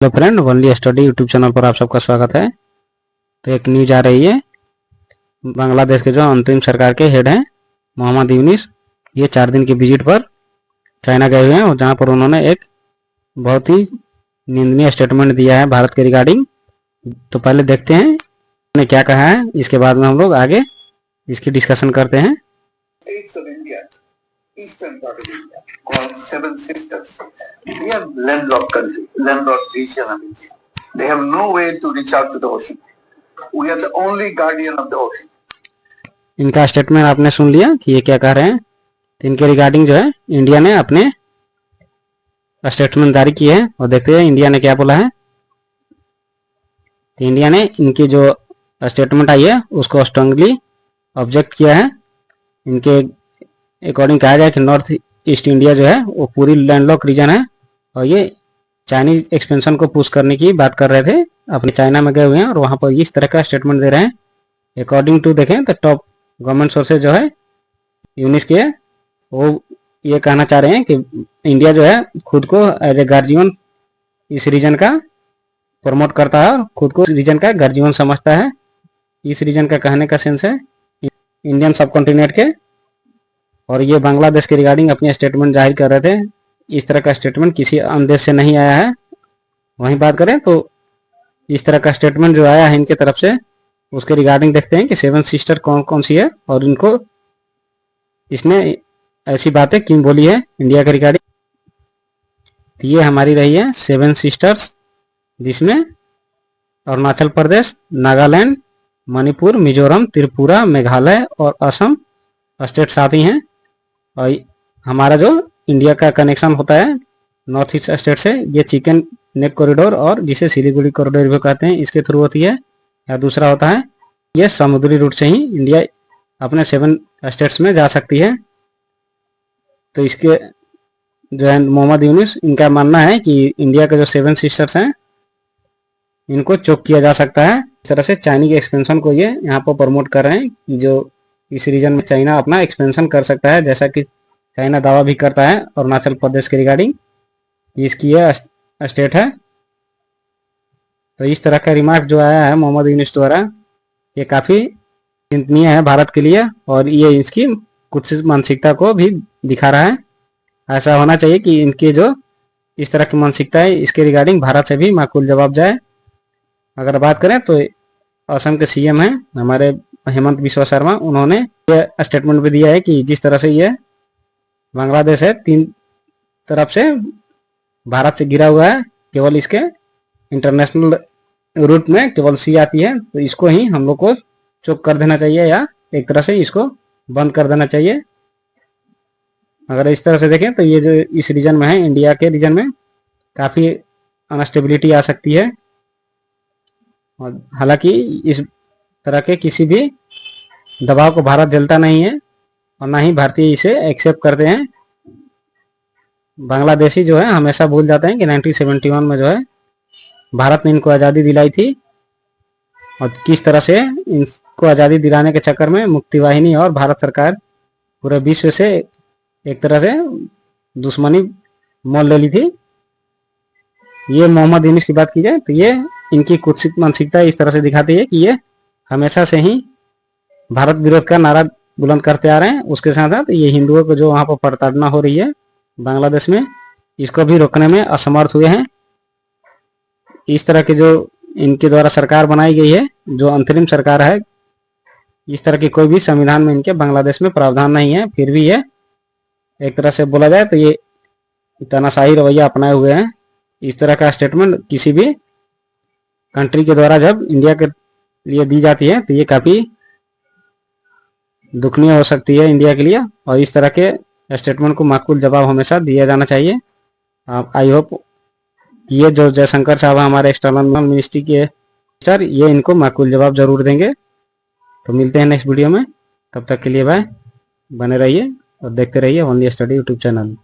Hello friend, only study YouTube channel पर आप सबका स्वागत है। तो एक न्यूज आ रही है, बांग्लादेश के जो अंतरिम सरकार के हेड हैं मोहम्मद यूनिस, ये 4 दिन की विजिट पर चाइना गए हुए हैं और जहां पर उन्होंने एक बहुत ही निंदनीय स्टेटमेंट दिया है भारत के रिगार्डिंग। तो पहले देखते हैं उन्होंने क्या कहा है, इसके बाद में हम लोग आगे इसकी डिस्कशन करते हैं। Eastern part of India, called Seven Sisters. They are landlocked country, landlocked region of India. They have no way to reach out to the ocean. We are the only guardian of the ocean. इनका statement आपने सुन लिया कि ये क्या कह रहे हैं। तो इनके रिगार्डिंग जो है इंडिया ने अपने स्टेटमेंट जारी की है और देखते हैं इंडिया ने क्या बोला है। तो इंडिया ने इनकी जो स्टेटमेंट आई है उसको स्ट्रांगली ऑब्जेक्ट किया है। इनके अकॉर्डिंग कहा जाए कि नॉर्थ ईस्ट इंडिया जो है वो पूरी लैंडलॉक रीजन है और ये चाइनीज एक्सपेंशन को पुश करने की बात कर रहे थे। अपने चाइना में गए हुए हैं और वहां पर इस तरह का स्टेटमेंट दे रहे हैं। अकॉर्डिंग टू देखें तो टॉप गवर्नमेंट सोर्सेज जो है यूनिस के, वो ये कहना चाह रहे हैं कि इंडिया जो है खुद को एज ए गार्जियन इस रीजन का प्रमोट करता है और खुद को रीजन का गार्जियन समझता है। इस रीजन का कहने का सेंस है इंडियन सब कॉन्टिनेंट के। और ये बांग्लादेश के रिगार्डिंग अपनी स्टेटमेंट जाहिर कर रहे थे। इस तरह का स्टेटमेंट किसी अन्य देश से नहीं आया है। वहीं बात करें तो इस तरह का स्टेटमेंट जो आया है इनके तरफ से, उसके रिगार्डिंग देखते हैं कि 7 सिस्टर कौन कौन सी है और इनको इसने ऐसी बातें क्यों बोली है इंडिया के रिगार्डिंग। तो ये हमारी रही है 7 सिस्टर्स, जिसमें अरुणाचल प्रदेश, नागालैंड, मणिपुर, मिजोरम, त्रिपुरा, मेघालय और असम स्टेट्स आती हैं। और हमारा जो इंडिया का कनेक्शन होता है नॉर्थ ईस्ट स्टेट से, ये चिकन नेक कॉरिडोर और जिसे सिलीगुड़ी कॉरिडोर भी कहते हैं, इसके थ्रू होती है। या दूसरा होता है ये समुद्री रूट से ही इंडिया अपने 7 स्टेट्स में जा सकती है। तो इसके जो है मोहम्मद यूनिस, इनका मानना है कि इंडिया के जो 7 सिस्टर्स हैं इनको चोक किया जा सकता है। इस तरह से चाइनीज एक्सपेंशन को ये यहाँ पर प्रमोट कर रहे हैं कि जो इस रीजन में चाइना अपना एक्सपेंशन कर सकता है, जैसा कि चाइना दावा भी करता है अरुणाचल प्रदेश के रिगार्डिंग इसकी ये स्टेट है। तो इस तरह का रिमार्क जो आया है मोहम्मद यूनिस द्वारा, ये काफ़ी चिंतनीय है भारत के लिए और ये इसकी कुछ मानसिकता को भी दिखा रहा है। ऐसा होना चाहिए कि इनकी जो इस तरह की मानसिकता है इसके रिगार्डिंग भारत से भी माकूल जवाब जाए। अगर बात करें तो असम के सीएम हैं हमारे हेमंत बिस्वा शर्मा, उन्होंने ये स्टेटमेंट भी दिया है कि जिस तरह से ये बांग्लादेश है 3 तरफ से भारत से घिरा हुआ है, केवल इसके इंटरनेशनल रूट में केवल सी आती है, तो इसको ही हम लोग को चोक कर देना चाहिए या एक तरह से इसको बंद कर देना चाहिए। अगर इस तरह से देखें तो ये जो इस रीजन में है, इंडिया के रीजन में काफ़ी अनस्टेबिलिटी आ सकती है। और हालांकि इस तरह के किसी भी दबाव को भारत झेलता नहीं है और ना ही भारतीय इसे एक्सेप्ट करते हैं। बांग्लादेशी जो है हमेशा भूल जाते हैं कि 1971 में जो है भारत ने इनको आज़ादी दिलाई थी और किस तरह से इनको आज़ादी दिलाने के चक्कर में मुक्ति वाहिनी और भारत सरकार पूरे विश्व से एक तरह से दुश्मनी मोल ले ली थी। ये मोहम्मद यूनिस की बात की जाए तो ये इनकी कुत्सित मानसिकता इस तरह से दिखाती है कि ये हमेशा से ही भारत विरोध का नारा बुलंद करते आ रहे हैं। उसके साथ साथ ये हिंदुओं को जो वहाँ पर प्रताड़ना हो रही है बांग्लादेश में, इसको भी रोकने में असमर्थ हुए हैं। इस तरह के जो इनके द्वारा सरकार बनाई गई है, जो अंतरिम सरकार है, इस तरह की कोई भी संविधान में इनके बांग्लादेश में प्रावधान नहीं है। फिर भी ये एक तरह से बोला जाए तो ये तानाशाही रवैया अपनाए हुए हैं। इस तरह का स्टेटमेंट किसी भी कंट्री के द्वारा जब इंडिया के लिए दी जाती है तो ये काफ़ी दुखनीय हो सकती है इंडिया के लिए और इस तरह के स्टेटमेंट को माकूल जवाब हमेशा दिया जाना चाहिए। आई होप कि ये जो जयशंकर साहब हमारे एक्सटर्नल मिनिस्ट्री के मिनिस्टर, ये इनको माकूल जवाब जरूर देंगे। तो मिलते हैं नेक्स्ट वीडियो में, तब तक के लिए बाय। बने रहिए और देखते रहिए ओनली स्टडी यूट्यूब चैनल।